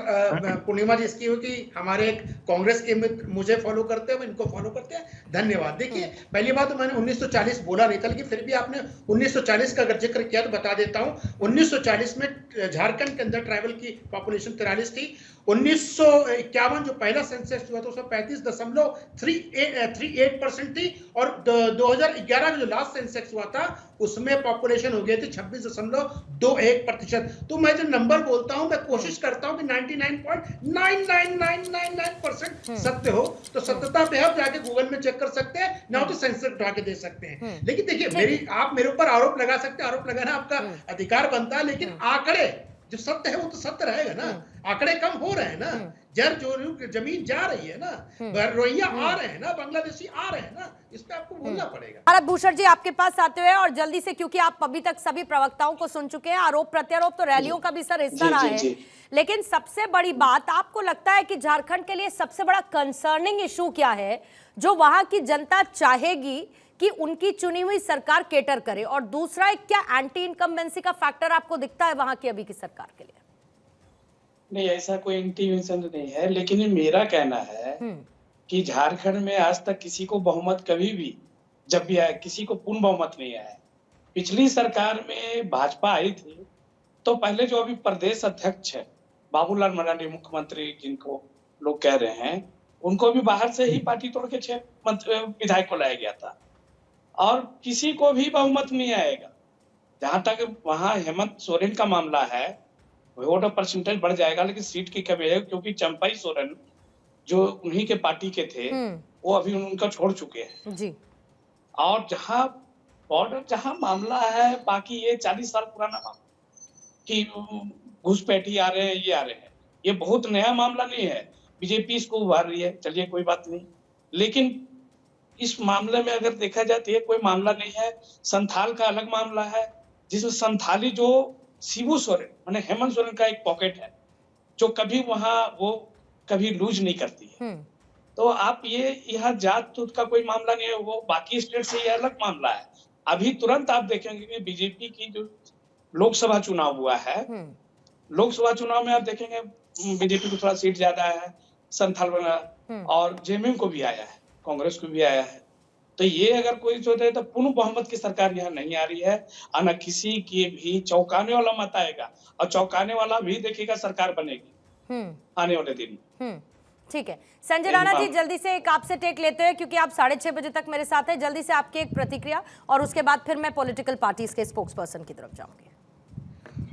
पूर्णिमा जी इसकी हो कि हमारे एक कांग्रेस के मित्र मुझे फॉलो करते हैं, इनको फॉलो करते हैं, धन्यवाद। देखिए, पहली बात तो मैंने 1940 बोला नहीं था, लेकिन फिर भी आपने 1940 का अगर जिक्र किया तो बता देता हूं। 1940 में झारखंड के अंदर ट्राइबल की पॉपुलेशन 43 थी। 1951 जो पहला सेंसस हुआ था उसमें 35.38% थी, और 2011 में जो लास्ट सेंसस हुआ था उसमें पॉपुलेशन हो गई थी 26.21%। तो मैं जो नंबर बोलता हूं, मैं कोशिश करता हूं कि 99.99999% सत्य हो। तो सत्यता पे आप जाके गूगल में चेक कर सकते हैं, ना तो सेंसस उठा के दे सकते हैं। लेकिन देखिए, आप मेरे ऊपर आरोप लगा सकते हैं, आरोप लगाना आपका अधिकार बनता है, लेकिन आंकड़े जो सत्य है वो तो सत्य रहेगा ना। आंकड़े कम हो रहे हैं ना, जमीन जा रही है ना, रोहिंग्या आ रहे हैं ना, बांग्लादेशी आ रहे हैं ना, इस पे आपको बोलना पड़ेगा। भारत भूषण जी आपके पास आते हुए, और जल्दी से, क्योंकि आप अभी तक सभी प्रवक्ताओं को सुन चुके हैं, आरोप प्रत्यारोप तो रैलियों का भी सर हिस्सा रहा है, लेकिन सबसे बड़ी बात आपको लगता है कि झारखंड के लिए सबसे बड़ा कंसर्निंग इशू क्या है जो वहां की जनता चाहेगी कि उनकी चुनी हुई सरकार केटर करे? और दूसरा, एक क्या एंटी इनकम्बेंसी का फैक्टर आपको दिखता है वहां की अभी की सरकार के लिए? नहीं, ऐसा कोई इंटरवेंशन नहीं है, लेकिन मेरा कहना है कि झारखंड में आज तक किसी को बहुमत कभी भी, जब भी आया, किसी को पूर्ण बहुमत नहीं आया। पिछली सरकार में भाजपा आई थी तो पहले जो अभी प्रदेश अध्यक्ष है बाबूलाल मरांडी, मुख्यमंत्री जिनको लोग कह रहे हैं, उनको भी बाहर से ही पार्टी तोड़ के 6 विधायक को लाया गया था, और किसी को भी बहुमत नहीं आएगा। जहां तक वहां हेमंत सोरेन का मामला है, वोट परसेंटेज बढ़ जाएगा, लेकिन सीट की कमी है, क्योंकि चंपाई सोरेन जो उन्हीं के पार्टी के थे वो अभी उनका छोड़ चुके हैं जी। और जहां बॉर्डर जहां मामला है, बाकी ये 40 साल पुराना मामला कि घुसपैठी आ रहे हैं, ये आ रहे हैं, ये बहुत नया मामला नहीं है। बीजेपी इसको उभार रही है, चलिए कोई बात नहीं, लेकिन इस मामले में अगर देखा जाए तो ये कोई मामला नहीं है। संथाल का अलग मामला है, जिसमें संथाली जो शिबू सोरेन माने हेमंत सोरेन का एक पॉकेट है, जो कभी वहां वो कभी लूज नहीं करती है। तो आप ये यहाँ जात तूत का कोई मामला नहीं है, वो बाकी स्टेट से ये अलग मामला है। अभी तुरंत आप देखेंगे कि बीजेपी की जो लोकसभा चुनाव हुआ है, लोकसभा चुनाव में आप देखेंगे बीजेपी को थोड़ा सीट ज्यादा है, संथाल बना और जेएमएम को भी आया है, कांग्रेस को भी आया है। तो ये अगर कोई सोचता है तो पूर्ण बहुमत की सरकार यहाँ नहीं आ रही है, और न किसी की भी चौंकाने वाला मत आएगा, और चौंकाने वाला भी देखिएगा सरकार बनेगी आने वाले दिन। ठीक है संजय राणा जी, जल्दी से एक आपसे टेक लेते हैं क्योंकि आप 6:30 बजे तक मेरे साथ हैं। जल्दी से आपकी एक प्रतिक्रिया और उसके बाद फिर मैं पॉलिटिकल पार्टीज के स्पोक्स पर्सन की तरफ जाऊंगी।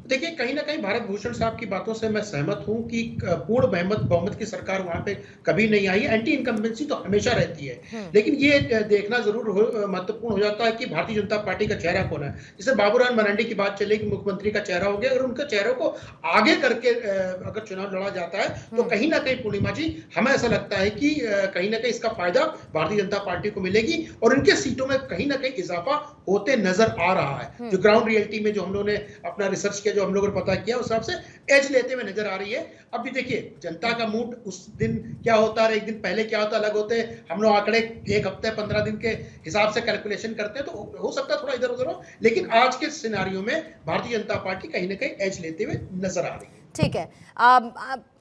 देखिए, कहीं ना कहीं भारत भूषण साहब की बातों से मैं सहमत हूं कि पूर्ण बहुमत की सरकार वहां पे कभी नहीं आई। एंटी इनकम्बेंसी तो हमेशा रहती है, लेकिन ये देखना जरूर महत्वपूर्ण हो जाता है कि भारतीय जनता पार्टी का चेहरा कौन है। जैसे बाबूराम मरांडी की बात चले कि मुख्यमंत्री का चेहरा हो गया, अगर उनके चेहरे को आगे करके अगर चुनाव लड़ा जाता है तो कहीं ना कहीं पूर्णिमा जी हमें ऐसा लगता है कि कहीं ना कहीं इसका फायदा भारतीय जनता पार्टी को मिलेगी और इनके सीटों में कहीं ना कहीं इजाफा होते नजर आ रहा है। जो ग्राउंड रियलिटी में जो हम लोगों ने अपना रिसर्च किया, जो हम लोगों ने पता किया, उस हिसाब से एज लेते हुए नजर आ रही है। अब भी देखिए जनता का मूड उस दिन क्या होता है, एक दिन पहले क्या होता है, अलग होते हैं। हम लोग आंकड़े एक हफ्ते 15 दिन के हिसाब से कैलकुलेशन करते हैं, तो हो सकता है थोड़ा इधर उधर हो, लेकिन आज के सिनेरियो में भारतीय जनता पार्टी कहीं ना कहीं एज लेते हुए नजर आ रही है। ठीक है,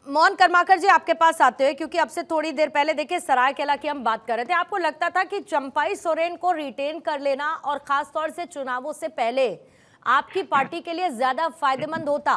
मोहन कर्माकर जी आपके पास आते हुए, क्योंकि अब से थोड़ी देर पहले देखिए सरायकेला की हम बात कर रहे थे, आपको लगता था कि चंपाई सोरेन को रिटेन कर लेना और खासतौर से चुनावों से पहले आपकी पार्टी के लिए ज्यादा फायदेमंद होता,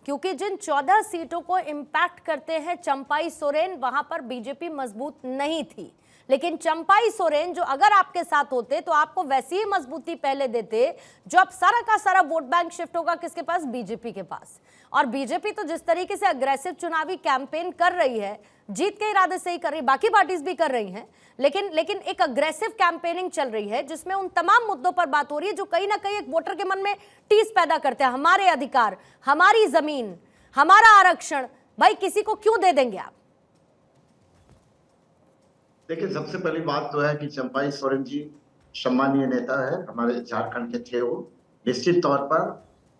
क्योंकि जिन 14 सीटों को इंपैक्ट करते हैं चंपाई सोरेन, वहां पर बीजेपी मजबूत नहीं थी। लेकिन चंपाई सोरेन जो अगर आपके साथ होते तो आपको वैसी ही मजबूती पहले देते, जो अब सारा का सारा वोट बैंक शिफ्ट होगा किसके पास? बीजेपी के पास। और बीजेपी तो जिस तरीके से अग्रेसिव चुनावी कैंपेन कर रही है, जीत के इरादे से ही कर रही, बाकी पार्टीज भी कर रही हैं, लेकिन एक अग्रेसिव कैंपेनिंग चल रही है जिसमें उन तमाम मुद्दों पर बात हो रही है जो कहीं ना कहीं एक वोटर के मन में टीस पैदा करते हैं। हमारे अधिकार, हमारी जमीन, हमारा आरक्षण, भाई किसी को क्यों दे देंगे आप? देखिए, सबसे पहली बात तो है कि चंपाई सोरेन जी सम्मानीय नेता है, हमारे झारखंड के थे वो निश्चित तौर पर,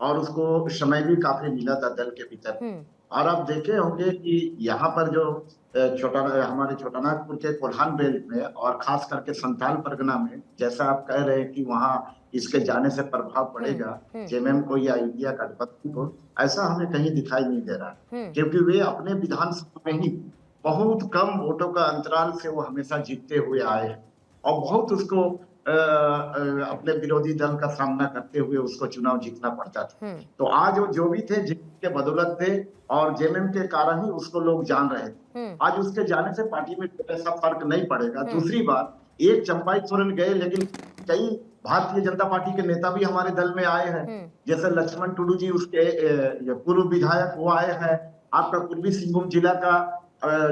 और उसको समय भी काफी मिला था दल के भीतर। और आप देखे होंगे कि यहाँ पर जो हमारे छोटानागपुर के कोल्हान बेल्ट में और खास करके संथाल परगना में, जैसा आप कह रहे हैं कि वहाँ इसके जाने से प्रभाव पड़ेगा जेएमएम को या इंडिया गठबंधन को, ऐसा हमें कहीं दिखाई नहीं दे रहा, क्योंकि वे अपने विधानसभा में ही बहुत कम वोटों का अंतराल से वो हमेशा जीतते हुए आए हैं और बहुत उसको अपने विरोधी दल का सामना करते हुए उसको चुनाव जीतना पड़ता था। तो आज वो जो भी थे जिनके बदौलत थे और जेएमएम के कारण ही उसको लोग जान रहे थे। आज उसके जाने से पार्टी में ऐसा फर्क नहीं पड़ेगा। दूसरी बात, एक चंपाई सोरेन गए, लेकिन कई भारतीय जनता पार्टी के नेता भी हमारे दल में आए हैं, जैसे लक्ष्मण टुडू जी, उसके पूर्व विधायक वो आए हैं। आपका पूर्वी सिंहभूम जिला का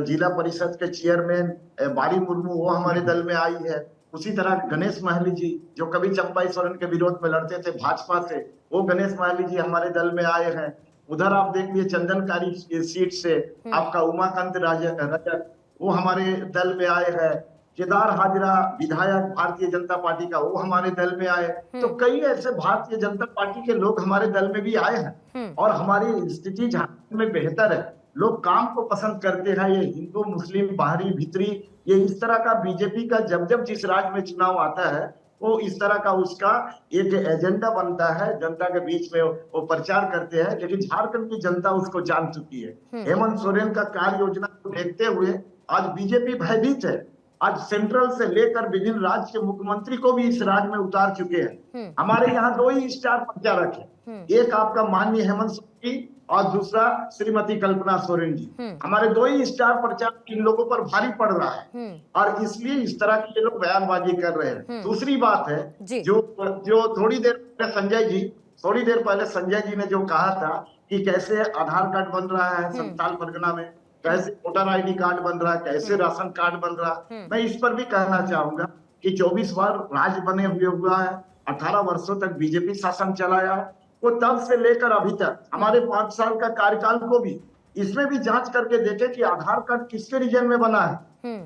जिला परिषद के चेयरमैन बारी मुर्मू, वो हमारे दल में आई है। उसी तरह गणेश महली जी, जो कभी चंपाई सोरेन के विरोध में लड़ते थे भाजपा से, वो गणेश महली जी हमारे दल में आए हैं। उधर आप देख लीजिए चंदनकारी सीट से आपका उमाकांत रजक, वो हमारे दल में आए हैं। केदार हाजरा विधायक भारतीय जनता पार्टी का, वो हमारे दल में आए। तो कई ऐसे भारतीय जनता पार्टी के लोग हमारे दल में भी आए हैं और हमारी स्थिति झारखंड में बेहतर है। लोग काम को पसंद करते हैं। ये हिंदू मुस्लिम बाहरी भीतरी, ये इस तरह का बीजेपी का जब जिस राज्य में चुनाव आता है वो इस तरह का उसका एक एजेंडा बनता है, जनता के बीच में वो प्रचार करते हैं। लेकिन झारखंड की जनता उसको जान चुकी है। हेमंत सोरेन का कार्य योजना को देखते हुए आज बीजेपी भयभीत है। आज सेंट्रल से लेकर विभिन्न राज्य के मुख्यमंत्री को भी इस राज्य में उतार चुके हैं। हमारे यहाँ 2 ही स्टार प्रचारक है, एक आपका माननीय हेमंत सोरेन और दूसरा श्रीमती कल्पना सोरेन जी। हमारे 2 ही स्टार प्रचारक इन लोगों पर भारी पड़ रहा है और इसलिए इस तरह की ये लोग बयानबाजी कर रहे हैं। दूसरी बात है, जो थोड़ी देर पहले संजय जी थोड़ी देर पहले संजय जी ने जो कहा था कि कैसे आधार कार्ड बन रहा है संथाल परगना में, कैसे वोटर आईडी कार्ड बन रहा है, कैसे राशन कार्ड बन रहा है, मैं इस पर भी कहना चाहूंगा कि 24 बार राज्य बने हुआ है, 18 वर्षों तक बीजेपी शासन चलाया है, वो तब से लेकर अभी तक हमारे 5 साल का कार्यकाल को भी इसमें भी जांच करके देखे कि आधार कार्ड किसके रीजन में बना है,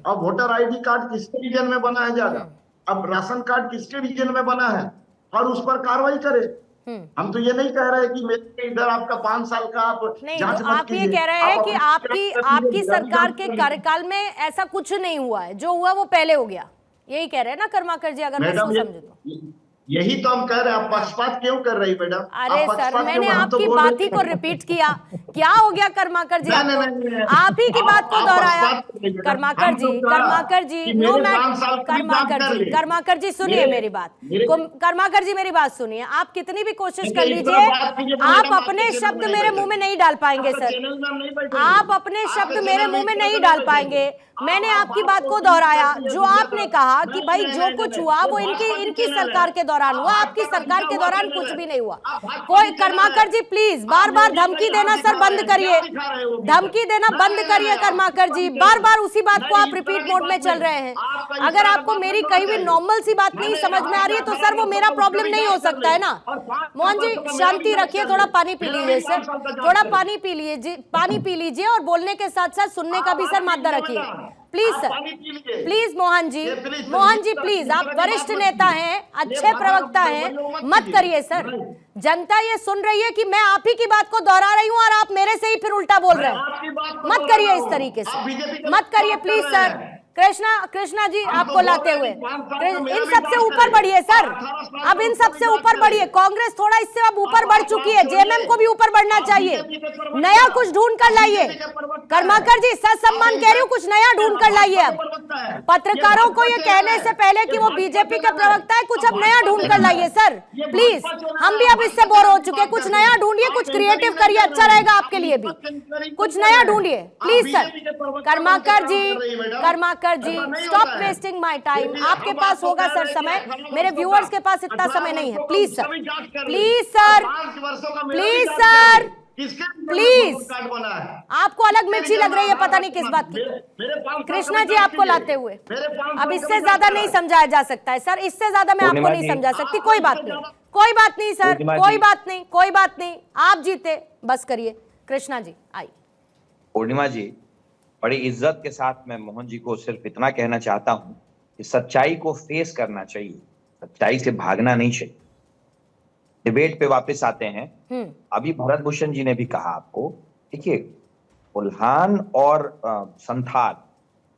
अब वोटर आईडी कार्ड किसके रीजन में बना है ज्यादा, अब राशन कार्ड किसके रीजन में बना है, और उस पर कार्रवाई करे। हम तो ये नहीं कह रहे कि मेरे इधर आपका 5 साल का आप नहीं, जांच तो मत आप ये कीजिए। कह रहे हैं आप कि अपनी आपकी सरकार के करिए। कार्यकाल में ऐसा कुछ नहीं हुआ है, जो हुआ वो पहले हो गया, यही कह रहे हैं ना कर्माकर जी, अगर मैं मैडम समझू तो। यही तो हम कह रहे हैं, आप पक्षपात क्यों कर रही मैडम? अरे आप सर, पक्षपात मैंने क्यों? हम तो आपकी बोल बात रहे ही को हैं। रिपीट किया, क्या हो गया कर्माकर जी? नहीं। आप ही की बात को आप दोहराया। पक्षपात कर रही हैं। कर्माकर हम जी, तो कहा कर्माकर जी, कि नो मेरे मैट 5 साल की बात कर ले। कर्माकर जी सुनिए मेरे- मेरी बात, मेरे- कर्माकर जी मेरी बात सुनिए। आप कितनी भी कोशिश देखिए, कर इस लीजिए, तरह बात कीजिए तो आप मैडम अपने आपके शब्द चैनल में मेरे नहीं मुंह में नहीं डाल पाएंगे आपका सर, चैनल में हम नहीं बैठेंगे। आप अपने आपका शब्द चैनल मेरे में मुंह में इस नहीं तरह डाल बैठेंगे। पाएंगे। मैंने आप आपकी बात बात को को दोहराया, ठीक जो है, आपने कहा कि नहीं, भाई नहीं, जो नहीं, कुछ नहीं, हुआ वो ये इनकी भाजपा की इनकी चैनल सरकार है। के दौरान हुआ, आप आपकी भाजपा का सरकार के हुआ दौरान चैनल कुछ है। भी नहीं हुआ। आप भाजपा कोई की कर्माकर चैनल जी है। प्लीज आप बार बार मोदी धमकी का देना दिखा सर रहे बंद हैं, क्या करिए, दिखा रहे हो? धमकी देना नहीं, बंद नहीं, करिए नहीं, कर्माकर आप जी, बंद बार करिए। बार उसी बात को नहीं, आप इस रिपीट तरह की मोड में बात चल नहीं। रहे हैं। आपका इस अगर तरह आपको बात मेरी नहीं कहीं भी चाहिए। नॉर्मल सी बात नहीं मैंने समझ में आ रही है तो सर वो मेरा प्रॉब्लम नहीं हो सकता है ना। मोहन जी शांति रखिए, थोड़ा पानी पी लीजिए सर, थोड़ा पानी पी लीजिए, पानी पी लीजिए, और बोलने के साथ साथ सुनने का भी सर मादा रखिए please sir, please Mohan ji, Mohan ji please, आप वरिष्ठ नेता हैं, अच्छे प्रवक्ता हैं, मत करिए सर। जनता ये सुन रही है कि मैं आप ही की बात को दोहरा रही हूं और आप मेरे से ही फिर उल्टा बोल रहे हैं। मत करिए इस तरीके से, मत करिए प्लीज सर। कृष्णा जी आपको लाते हुए इन सबसे ऊपर बढ़िए सर, अब इन सबसे ऊपर बढ़िए। कांग्रेस थोड़ा इससे अब ऊपर बढ़ चुकी है, जेएमएम को भी ऊपर बढ़ना चाहिए, नया कुछ ढूंढ कर लाइए। कर्माकर जी सच सम्मान कह रही हूँ, कुछ नया ढूंढ कर लाइए। अब पत्रकारों को ये कहने से पहले कि वो बीजेपी के प्रवक्ता है, कुछ अब नया ढूंढ कर लाइए सर प्लीज। हम भी अब इससे बोर हो चुके हैं, कुछ नया ढूंढिए, कुछ क्रिएटिव करिए, अच्छा रहेगा आपके लिए भी, कुछ नया ढूंढिए please sir. Karmakar ji stop wasting my time, आपके पास होगा सर समय, मेरे व्यूअर्स के पास इतना समय नहीं है। Please sir, please sir, please sir, please. आपको अलग मिर्ची लग रही है, पता नहीं किस बात की। कृष्णा जी आपको लाते हुए अब इससे ज्यादा नहीं समझाया जा सकता है सर, इससे ज्यादा मैं आपको नहीं समझा सकती। कोई बात नहीं, कोई बात नहीं सर, कोई बात नहीं, कोई बात नहीं, आप जीते, बस करिए। कृष्णा जी आई। पूर्णिमा जी, बड़ी इज्जत के साथ मैं मोहन जी को सिर्फ इतना कहना चाहता हूं कि सच्चाई को फेस करना चाहिए, सच्चाई से भागना नहीं चाहिए। डिबेट पे वापस आते हैं। अभी भरत भूषण जी ने भी कहा आपको, देखिए कोल्हान और संथाल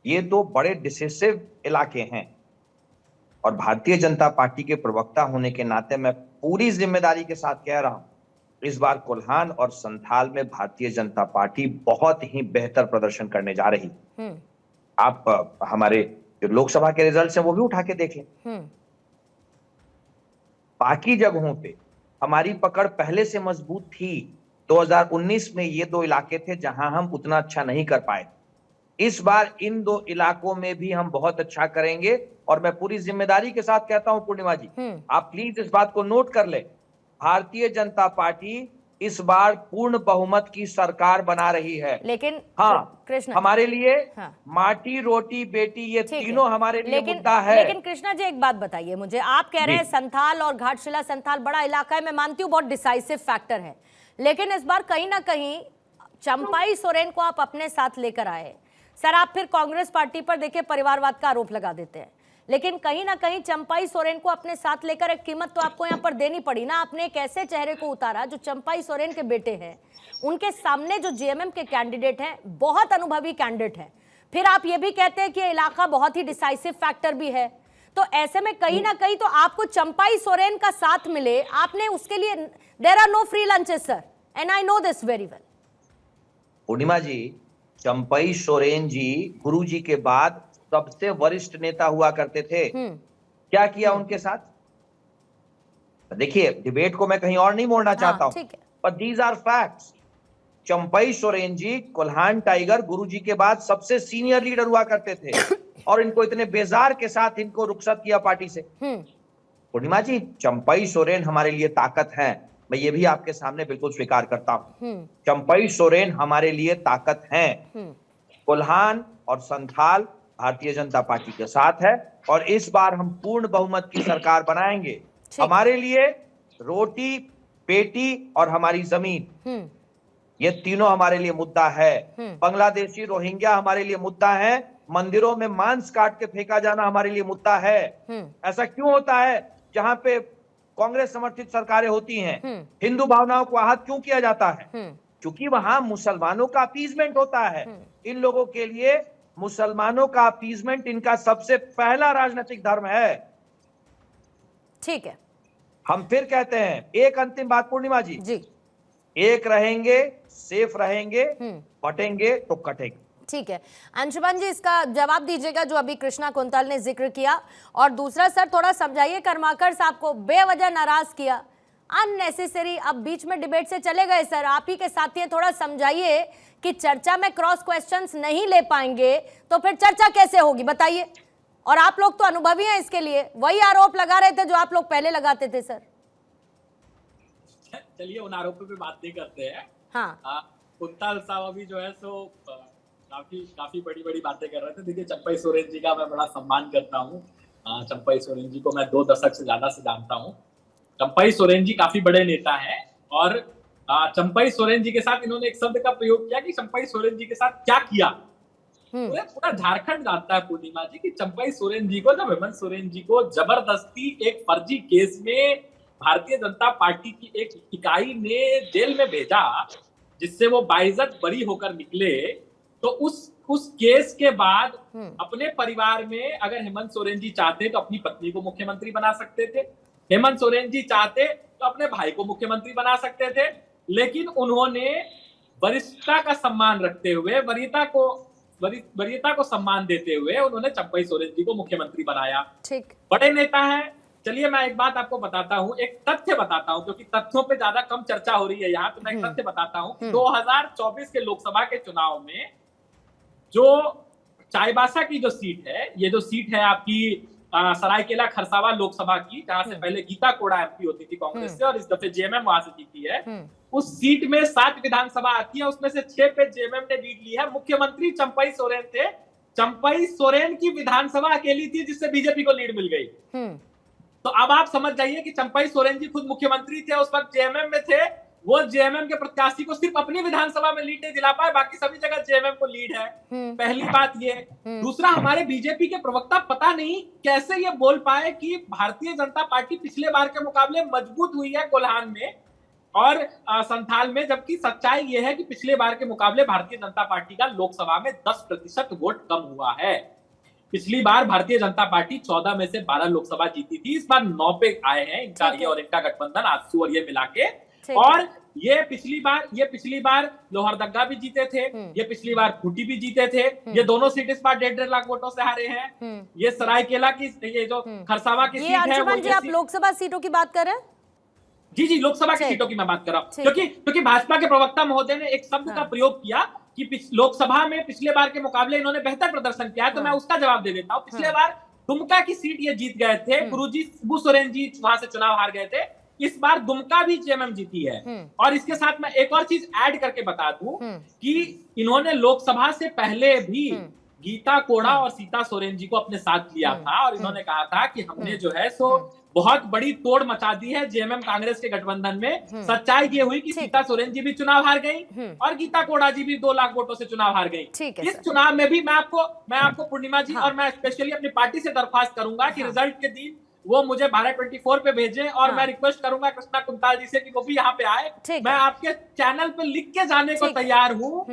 ये दो बड़े डिसिसिव इलाके हैं, और भारतीय जनता पार्टी के प्रवक्ता होने के नाते मैं पूरी जिम्मेदारी के साथ कह रहा हूं, इस बार कोल्हान और संथाल में भारतीय जनता पार्टी बहुत ही बेहतर प्रदर्शन करने जा रही। आप हमारे जो लोकसभा के रिजल्ट्स हैं वो भी उठा के देख लें। बाकी जगहों पे हमारी पकड़ पहले से मजबूत थी। 2019 में ये दो इलाके थे जहां हम उतना अच्छा नहीं कर पाए। इस बार इन दो इलाकों में भी हम बहुत अच्छा करेंगे, और मैं पूरी जिम्मेदारी के साथ कहता हूं पूर्णिमा जी, आप प्लीज इस बात को नोट कर ले, भारतीय जनता पार्टी इस बार पूर्ण बहुमत की सरकार बना रही है। लेकिन कृष्ण हमारे लिए माटी रोटी बेटी ये तीनों हमारे लिए मुद्दा है। लेकिन कृष्णा जी एक बात बताइए मुझे, आप कह रहे हैं संथाल और घाटशिला संथाल बड़ा इलाका है, मैं मानती हूँ बहुत डिसाइसिव फैक्टर है, लेकिन इस बार कहीं ना कहीं चंपाई सोरेन को आप अपने साथ लेकर आए सर। आप फिर कांग्रेस पार्टी पर देखिए परिवारवाद का आरोप लगा देते हैं, लेकिन कहीं ना कहीं चंपाई सोरेन को अपने साथ लेकर एक कीमत तो आपको यहाँ पर देनी पड़ी ना। आपने एक ऐसे चेहरे को उतारा जो चंपाई सोरेन के बेटे हैं, उनके सामने जो जेएमएम के कैंडिडेट हैं बहुत अनुभवी कैंडिडेट हैं, फिर आप ये भी कहते हैं कि ये इलाका बहुत ही डिसाइसिव फैक्टर भी है, तो ऐसे में कहीं ना कहीं तो आपको चंपाई सोरेन का साथ मिले। आपने उसके लिए there are no free lunches sir, and I know this very well. Purnima ji, Champai Soren ji Guru ji के बाद सबसे वरिष्ठ नेता हुआ करते थे। क्या किया उनके साथ? देखिए, डिबेट को मैं कहीं और नहीं मोड़ना चाहता हूं, पर these are facts. Champai Soren ji Kolhan tiger Guru ji के बाद सबसे सीनियर लीडर हुआ करते थे, और इनको इतने बेजार के साथ इनको रुखसत किया पार्टी से। पूर्णिमा जी, चंपाई सोरेन हमारे लिए ताकत है, मैं ये भी आपके सामने बिल्कुल स्वीकार करता हूं। चंपई सोरेन हमारे लिए ताकत हैं। कोल्हान और संथाल भारतीय जनता पार्टी के साथ है और इस बार हम पूर्ण बहुमत की सरकार बनाएंगे। हमारे लिए रोटी, बेटी और हमारी जमीन, ये तीनों हमारे लिए मुद्दा है। बांग्लादेशी रोहिंग्या हमारे लिए मुद्दा है। मंदिरों में मांस काट के फेंका जाना हमारे लिए मुद्दा है। ऐसा क्यों होता है? जहां पे कांग्रेस समर्थित सरकारें होती हैं, हिंदू भावनाओं को आहत क्यों किया जाता है? क्योंकि वहां मुसलमानों का अपीजमेंट होता है। इन लोगों के लिए मुसलमानों का अपीजमेंट इनका सबसे पहला राजनीतिक धर्म है। ठीक है, हम फिर कहते हैं, एक अंतिम बात पूर्णिमा जी, एक रहेंगे, सेफ रहेंगे, बटेंगे तो कटेंगे। ठीक है, अंशुमन जी इसका जवाब दीजिएगा जो अभी कृष्णा कुंतल ने जिक्र किया। और दूसरा सर थोड़ा समझाइए, कर्माकर साहब को बेवजह नाराज किया, अननेसेसरी, अब बीच में डिबेट से चले गए सर, आप ही के साथी हैं, थोड़ा समझाइए कि चर्चा में क्रॉस क्वेश्चंस नहीं ले पाएंगे तो फिर चर्चा कैसे होगी, बताइए। और आप लोग तो अनुभवी हैं इसके लिए, वही आरोप लगा रहे थे जो आप लोग पहले लगाते थे सर। चलिए उन आरोपों पे बात नहीं करते हैं। हाँ, कुंतल साहब अभी जो है सो काफी बड़ी बातें कर रहे थे। देखिए, चंपई सोरेन जी का मैं बड़ा सम्मान करता हूँ। चंपई सोरेन जी को मैं 2 दशक से ज्यादा से जानता हूँ। चंपई सोरेन जी काफी बड़े नेता हैं और चंपई सोरेन जी के साथ इन्होंने एक शब्द का प्रयोग किया कि चंपई सोरेन जी के साथ क्या किया। पूरा झारखंड जानता है पूर्णिमा जी कि चंपई सोरेन जी को, जब हेमंत सोरेन जी को जबरदस्ती एक फर्जी केस में भारतीय जनता पार्टी की एक इकाई ने जेल में भेजा, जिससे वो बाइज्जत बरी होकर निकले, तो उस केस के बाद अपने परिवार में अगर हेमंत सोरेन जी चाहते तो अपनी पत्नी को मुख्यमंत्री बना सकते थे, हेमंत सोरेन जी चाहते तो अपने भाई को मुख्यमंत्री बना सकते थे, लेकिन उन्होंने वरिष्ठता का सम्मान रखते हुए, वरीयता को सम्मान देते हुए उन्होंने चंपई सोरेन जी को मुख्यमंत्री बनाया। ठीक, बड़े नेता हैं। चलिए मैं एक बात आपको बताता हूं, एक तथ्य बताता हूं, क्योंकि तथ्यों पे ज्यादा कम चर्चा हो रही है यहाँ, तो मैं एक तथ्य बताता हूं। 2024 के लोकसभा के चुनाव में जो चाईबासा की जो सीट है, ये जो सीट है आपकी सरायकेला खरसावां लोकसभा की, जहां से पहले गीता कोड़ा एमपी होती थी कांग्रेस से और इस दफे जेएमएम वहां से जीती है, उस सीट में 7 विधानसभा आती है, उसमें से 6 पे जेएमएम ने लीड ली है। मुख्यमंत्री चंपई सोरेन थे। चंपई सोरेन की विधानसभा अकेली थी जिससे बीजेपी को लीड मिल गई। तो अब आप समझ जाइए कि चंपई सोरेन जी खुद मुख्यमंत्री थे, उस वक्त जेएमएम में थे, वो जेएमएम के प्रत्याशी को सिर्फ अपनी विधानसभा में लीड नहीं दिला पाए, बाकी सभी जगह जेएमएम को लीड है। पहली बात ये। दूसरा, हमारे बीजेपी के प्रवक्ता पता नहीं कैसे ये बोल पाए कि भारतीय जनता पार्टी पिछले बार के मुकाबले मजबूत हुई है कोल्हान में और संथाल में, जबकि सच्चाई ये है कि पिछले बार के मुकाबले भारतीय जनता पार्टी का लोकसभा में 10% वोट कम हुआ है। पिछली बार भारतीय जनता पार्टी 14 में से 12 लोकसभा जीती थी, इस बार 9 पे आए हैं इनका ये और इनका गठबंधन आजसू और ये मिला के। और ये पिछली बार लोहरदगा भी जीते थे, ये पिछली बार खूंटी भी जीते थे, ये दोनों सीट इस बार 1.5 लाख वोटों से हारे हैं। ये सरायकेला की, ये जो खरसावां की सीट है, अंशुमन जी आप लोकसभा सीटों की बात कर रहे हैं? जी, लोकसभा की सीटों की मैं बात कर रहा हूँ, क्योंकि भाजपा के प्रवक्ता महोदय ने एक शब्द का प्रयोग किया कि लोकसभा में पिछले बार के मुकाबले इन्होंने बेहतर प्रदर्शन किया है, तो मैं उसका जवाब दे देता हूँ। पिछले बार दुमका की सीट ये जीत गए थे, गुरुजी शिबू सोरेन जी वहां से चुनाव हार गए थे, इस बार दुमका भी जेएमएम जीती है। और इसके साथ मैं एक और चीज ऐड करके बता दूं कि इन्होंने लोकसभा से पहले भी गीता कोड़ा और सीता सोरेन जी को अपने साथ लिया था और इन्होंने कहा था कि हमने जो है सो बहुत बड़ी तोड़ मचा दी है जेएमएम कांग्रेस के गठबंधन में। सच्चाई ये हुई कि सीता सोरेन जी भी चुनाव हार गई और गीता कोड़ा जी भी 2 लाख वोटों से चुनाव हार गई। इस चुनाव में भी मैं आपको पूर्णिमा जी और मैं स्पेशली अपनी पार्टी से दरख्वास्त करूंगा कि रिजल्ट के दिन वो मुझे भारत 24 पे भेजें और मैं रिक्वेस्ट करूंगा कृष्णा कुंताल जी से कि वो भी यहाँ पे आए। मैं आपके चैनल पे लिख के जाने को तैयार हूँ